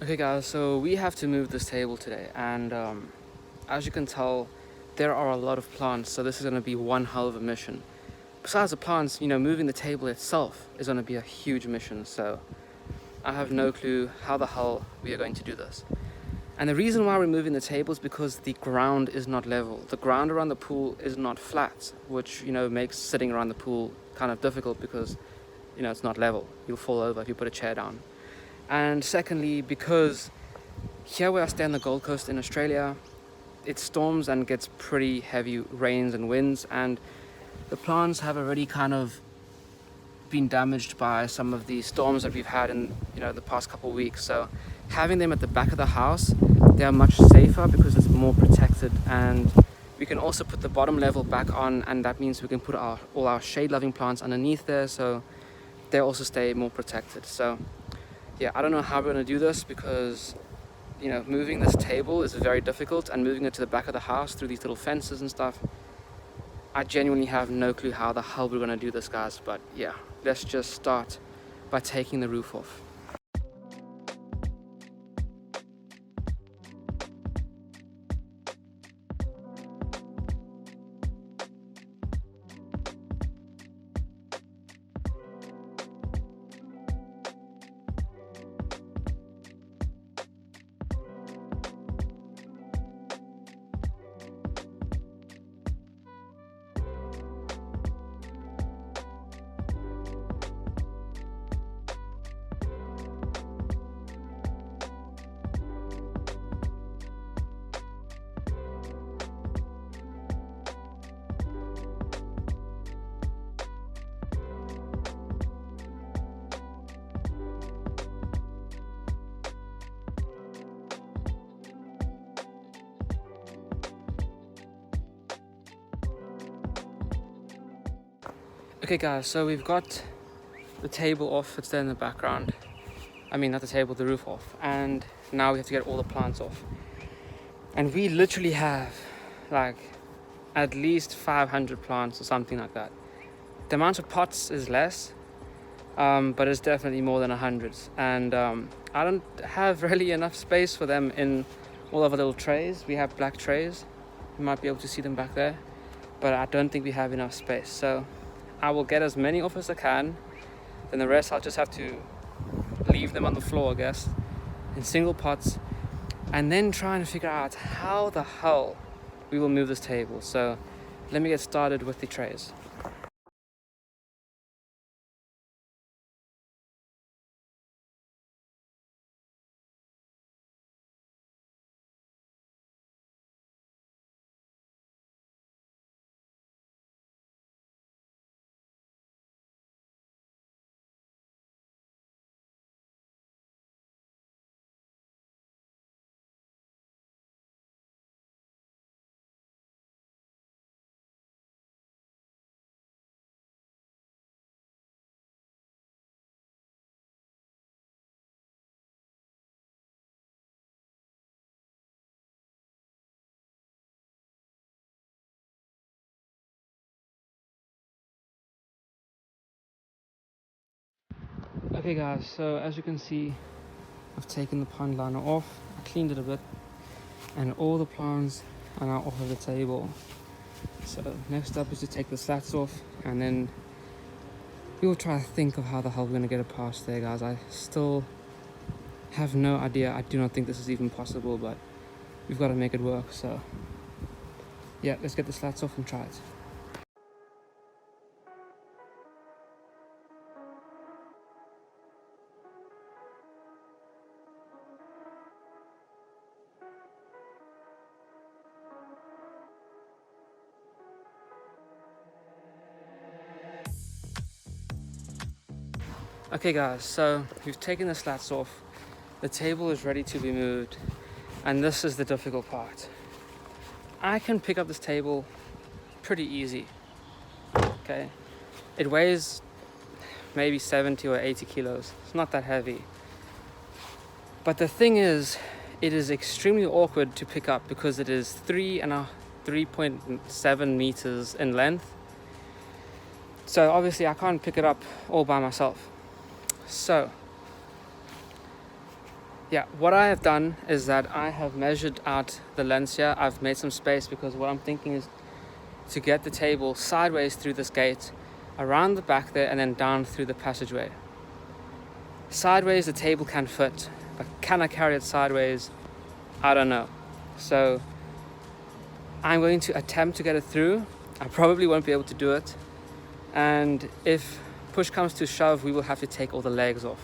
Okay guys, so we have to move this table today, and as you can tell, there are a lot of plants, so this is going to be one hell of a mission. Besides the plants, moving the table itself is going to be a huge mission, so I have no clue how the hell we are going to do this. And the reason why we're moving the table is because the ground is not level. The ground around the pool is not flat, which, makes sitting around the pool kind of difficult because, it's not level. You'll fall over if you put a chair down. And secondly, because here where I stay on the Gold Coast in Australia, it storms and gets pretty heavy rains and winds, and the plants have already kind of been damaged by some of the storms that we've had in the past couple of weeks. So having them at the back of the house, they are much safer because it's more protected, and we can also put the bottom level back on, and that means we can put all our shade loving plants underneath there, so they also stay more protected. So yeah, I don't know how we're going to do this because moving this table is very difficult, and moving it to the back of the house through these little fences and stuff, I genuinely have no clue how the hell we're going to do this, guys. But yeah, let's just start by taking the roof off. Okay guys, so we've got the table off, it's there in the background. I mean, not the table, the roof off. And now we have to get all the plants off. And we literally have like at least 500 plants or something like that. The amount of pots is less, but it's definitely more than 100. And I don't have really enough space for them in all of our little trays. We have black trays. You might be able to see them back there, but I don't think we have enough space. So I will get as many off as I can, then the rest I'll just have to leave them on the floor, I guess, in single pots, and then try and figure out how the hell we will move this table. So let me get started with the trays. Okay guys, so as you can see, I've taken the pond liner off, I cleaned it a bit, and all the plants are now off of the table. So next up is to take the slats off, and then we will try to think of how the hell we're going to get it past there, guys. I still have no idea. I do not think this is even possible, but we've got to make it work. So yeah, let's get the slats off and try it. Okay guys, so we've taken the slats off, the table is ready to be moved, and this is the difficult part. I can pick up this table pretty easy, okay? It weighs maybe 70 or 80 kilos, it's not that heavy. But the thing is, it is extremely awkward to pick up because it is 3.7 meters in length. So obviously I can't pick it up all by myself. So Yeah, what I have done is that I have measured out the lengths here. I've made some space because what I'm thinking is to get the table sideways through this gate, around the back there, and then down through the passageway. Sideways the table can fit, but can I carry it sideways? I don't know. So I'm going to attempt to get it through. I probably won't be able to do it, and if push comes to shove, we will have to take all the legs off.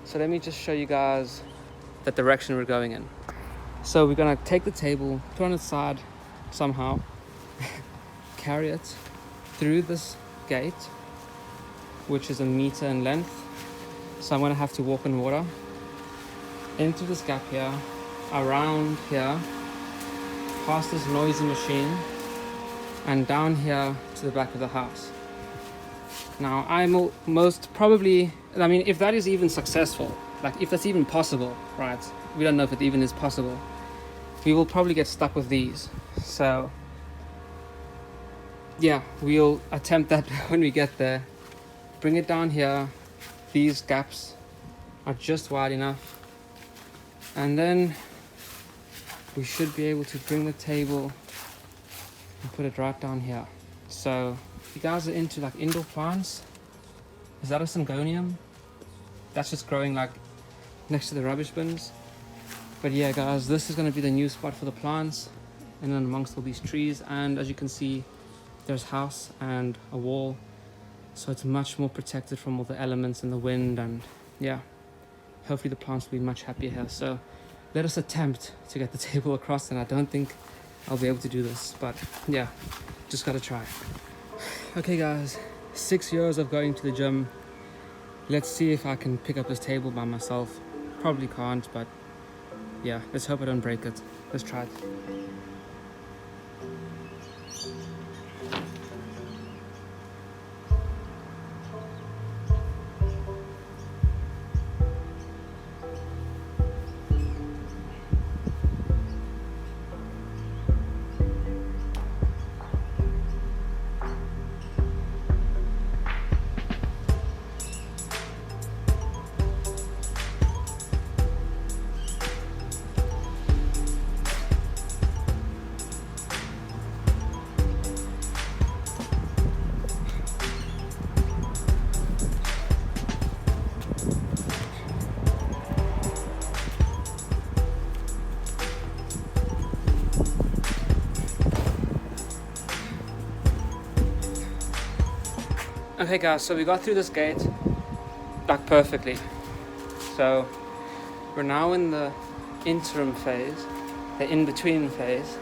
So let me just show you guys the direction we're going in. So we're gonna take the table, put it on its side somehow, carry it through this gate, which is 1 meter in length. So I'm gonna have to walk in water into this gap here, around here, past this noisy machine, and down here to the back of the house. Now I'm most probably, I mean, if that is even successful, like if that's even possible, right? We don't know if it even is possible. We will probably get stuck with these. So yeah, we'll attempt that when we get there. Bring it down here. These gaps are just wide enough. And then we should be able to bring the table and put it right down here. So if you guys are into like indoor plants, is that a syngonium? That's just growing like next to the rubbish bins. But yeah guys, this is going to be the new spot for the plants, and then amongst all these trees. And as you can see, there's a house and a wall, so it's much more protected from all the elements and the wind. And yeah, hopefully the plants will be much happier here. So let us attempt to get the table across, and I don't think I'll be able to do this, but yeah, just gotta try. Okay guys, 6 years of going to the gym. Let's see if I can pick up this table by myself. Probably can't, but yeah, let's hope I don't break it. Let's try it. Okay guys, so we got through this gate like perfectly. So we're now in the interim phase, the in-between phase,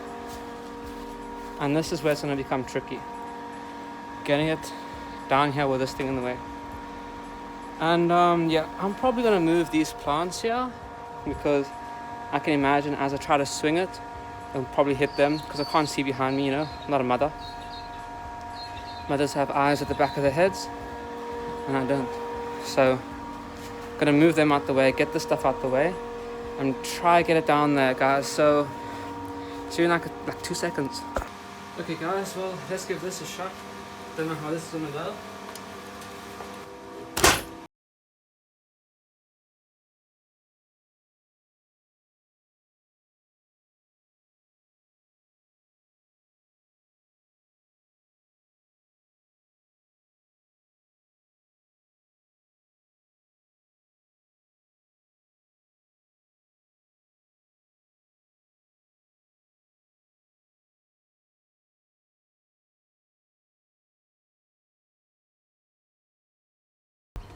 and this is where it's going to become tricky. Getting it down here with this thing in the way. And yeah, I'm probably going to move these plants here, because I can imagine as I try to swing it, it'll probably hit them, because I can't see behind me, you know, I'm not a mother. Mothers have eyes at the back of their heads, and I don't. So I'm gonna move them out the way, get the stuff out the way, and try get it down there, guys. So see you in like 2 seconds. Okay guys, well, let's give this a shot. Don't know how this is gonna go.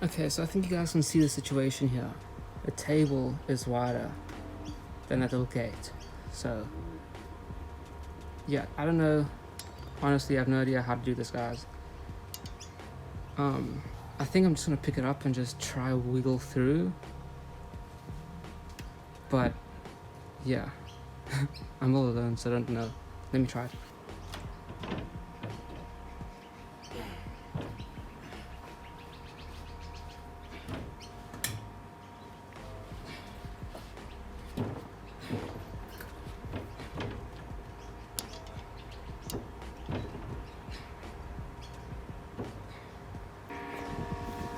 Okay, so I think you guys can see the situation here. The table is wider than that little gate. So yeah, I don't know. Honestly, I have no idea how to do this, guys. I think I'm just gonna pick it up and just try wiggle through. But yeah, I'm all alone, so I don't know. Let me try it.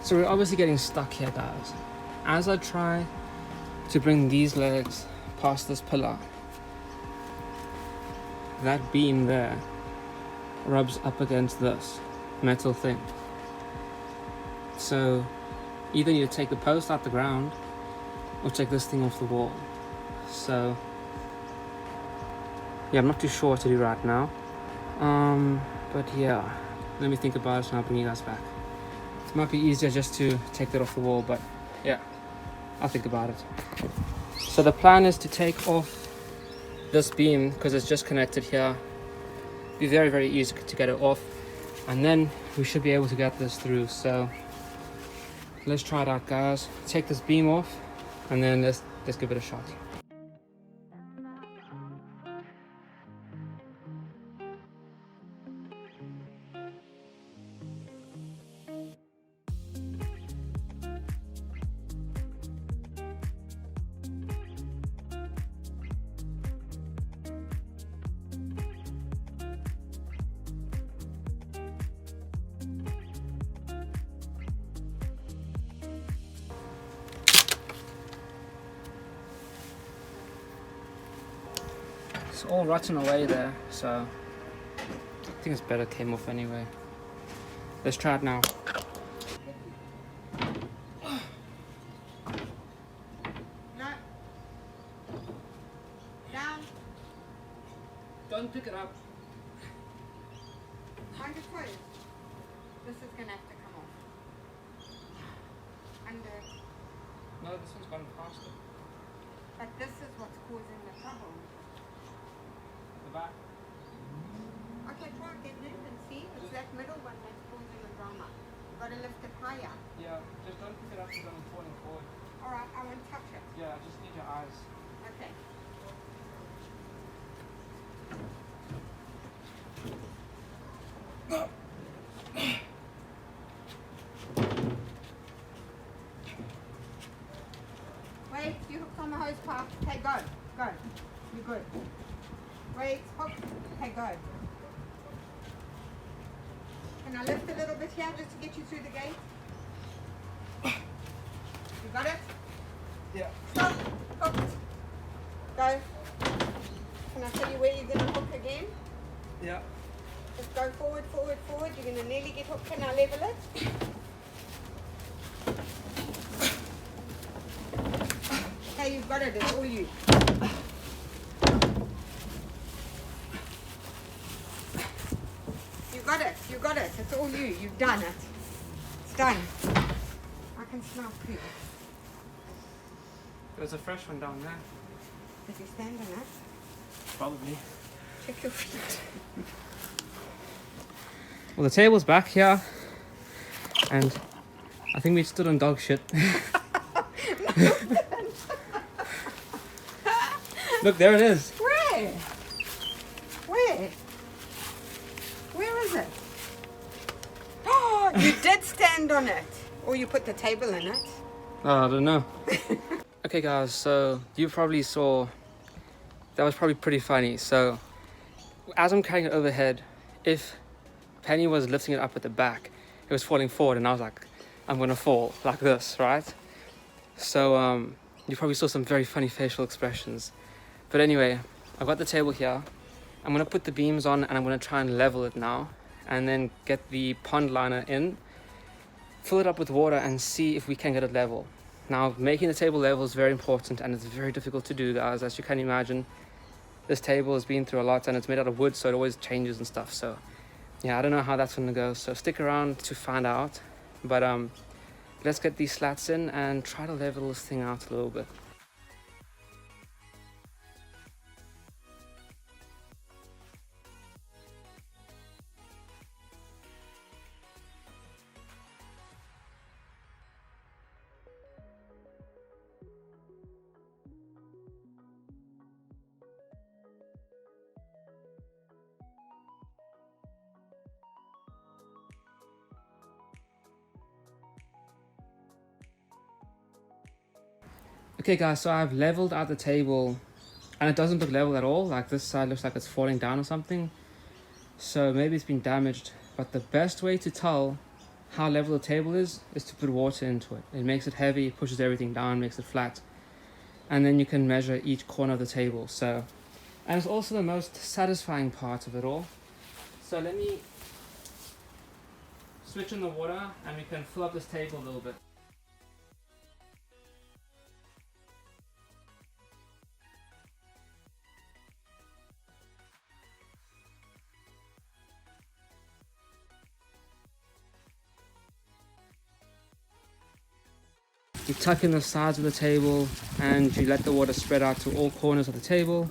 So we're obviously getting stuck here, guys. As I try to bring these legs past this pillar. That beam there rubs up against this metal thing. So either you take the post out the ground or take this thing off the wall. So yeah, I'm not too sure what to do right now. But yeah, let me think about it and I'll bring you guys back. It might be easier just to take that off the wall, but yeah, I'll think about it. So the plan is to take off this beam because it's just connected here. Be very, very easy to get it off, and then we should be able to get this through. So let's try it out, guys. Take this beam off and then let's give it a shot. It's all rotten away there, so I think it's better it came off anyway. Let's try it now. No. Down. Don't pick it up. Under foot. This is gonna have to come off. Under. No, this one's gone past it. But this is what's causing the trouble. The back. Okay, try again then and see. It's that middle one that's causing the drama. You've got to lift it higher. Yeah, just don't pick it up because I'm falling forward. Alright, I won't touch it. Yeah, I just need your eyes. Okay. Wait, you hooked on the hose pipe. Okay, go. Go. You're good. Wait, hook. Okay, go. Can I lift a little bit here just to get you through the gate? You got it? Yeah. Stop. Hooked. Go. Can I tell you where you're going to hook again? Yeah. Just go forward, forward, forward. You're going to nearly get hooked. Can I level it? Okay, you've got it. It's all you. You got it. You got it. It's all you. You've done it. It's done. I can smell poo. There's a fresh one down there. Did you stand on it? Probably. Check your feet. Well, the table's back here, and I think we stood on dog shit. Look, there it is. Where? Where? Where is it? Oh, you did stand on it. Or you put the table in it. Oh, I don't know. Okay, guys, so you probably saw that was probably pretty funny. So as I'm carrying it overhead, if Penny was lifting it up at the back, it was falling forward, and I was like, I'm gonna fall like this, right? So you probably saw some very funny facial expressions. But anyway, I've got the table here. I'm gonna put the beams on and I'm gonna try and level it now, and then get the pond liner in, fill it up with water and see if we can get it level. Now, making the table level is very important, and it's very difficult to do, guys. As you can imagine, this table has been through a lot and it's made out of wood, so it always changes and stuff. So yeah, I don't know how that's gonna go, so stick around to find out. But let's get these slats in and try to level this thing out a little bit. Okay guys, so I've leveled out the table and it doesn't look level at all. Like this side looks like it's falling down or something. So maybe it's been damaged, but the best way to tell how level the table is to put water into it. It makes it heavy, pushes everything down, makes it flat. and then you can measure each corner of the table. So, and it's also the most satisfying part of it all. So let me switch on the water and we can fill up this table a little bit. You tuck in the sides of the table and you let the water spread out to all corners of the table,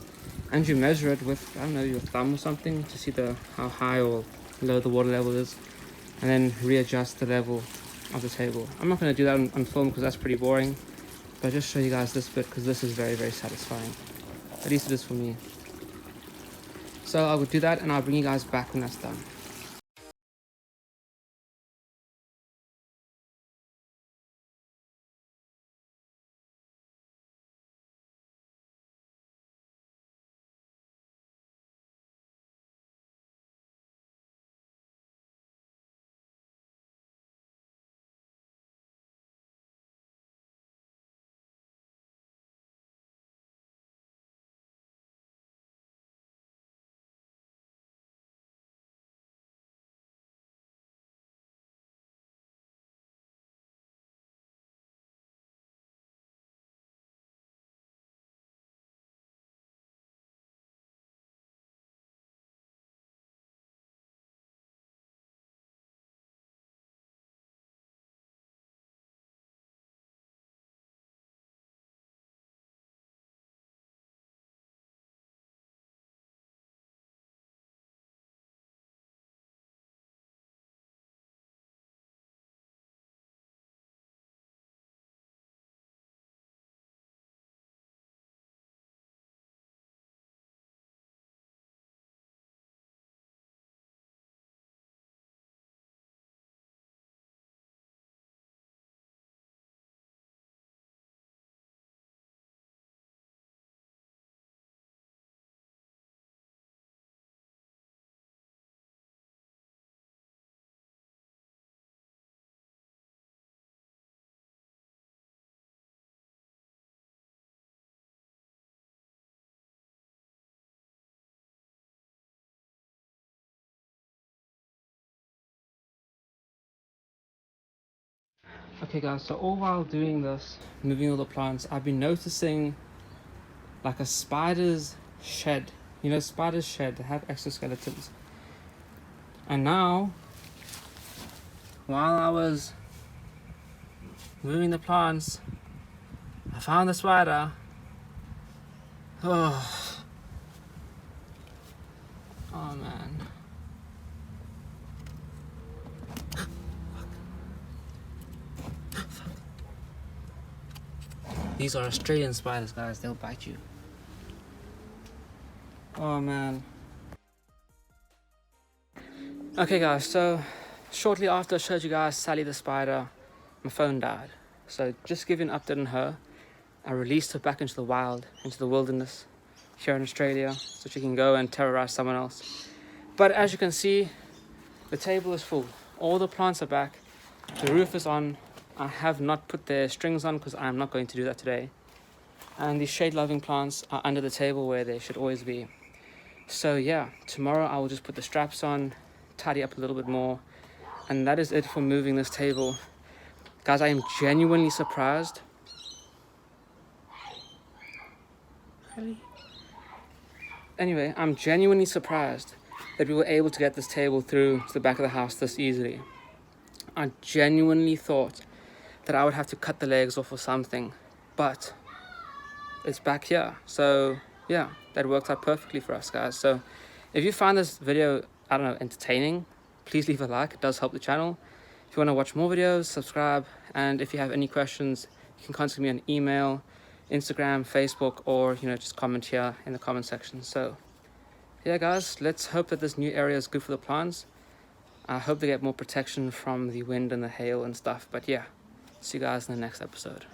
and you measure it with, I don't know, your thumb or something to see how high or low the water level is, and then readjust the level of the table. I'm not going to do that on film because that's pretty boring, but I'll just show you guys this bit because this is very, very satisfying. At least it is for me. So I will do that and I'll bring you guys back when that's done. Okay guys, so all while doing this, moving all the plants, I've been noticing like a spider's shed. You know, spiders shed, they have exoskeletons. And now, while I was moving the plants, I found the spider. Oh, oh man. These are Australian spiders, guys. They'll bite you. Oh man. Okay guys, so shortly after I showed you guys Sally the spider, my phone died. So just to give you an update on her, I released her back into the wild, into the wilderness here in Australia, so she can go and terrorize someone else. But as you can see, the table is full. All the plants are back. The roof is on. I have not put the strings on because I'm not going to do that today. And the shade-loving plants are under the table where they should always be. So yeah, tomorrow I will just put the straps on, tidy up a little bit more, and that is it for moving this table. Guys, I am genuinely surprised. Really? Anyway, I'm genuinely surprised that we were able to get this table through to the back of the house this easily. I genuinely thought that I would have to cut the legs off or something, but it's back here. So yeah, that worked out perfectly for us, guys. So if you find this video, I don't know, entertaining, please leave a like. It does help the channel. If you want to watch more videos, subscribe. And if you have any questions, you can contact me on email, Instagram, Facebook, or just comment here in the comment section. So yeah guys, let's hope that this new area is good for the plants. I hope they get more protection from the wind and the hail and stuff. But yeah, see you guys in the next episode.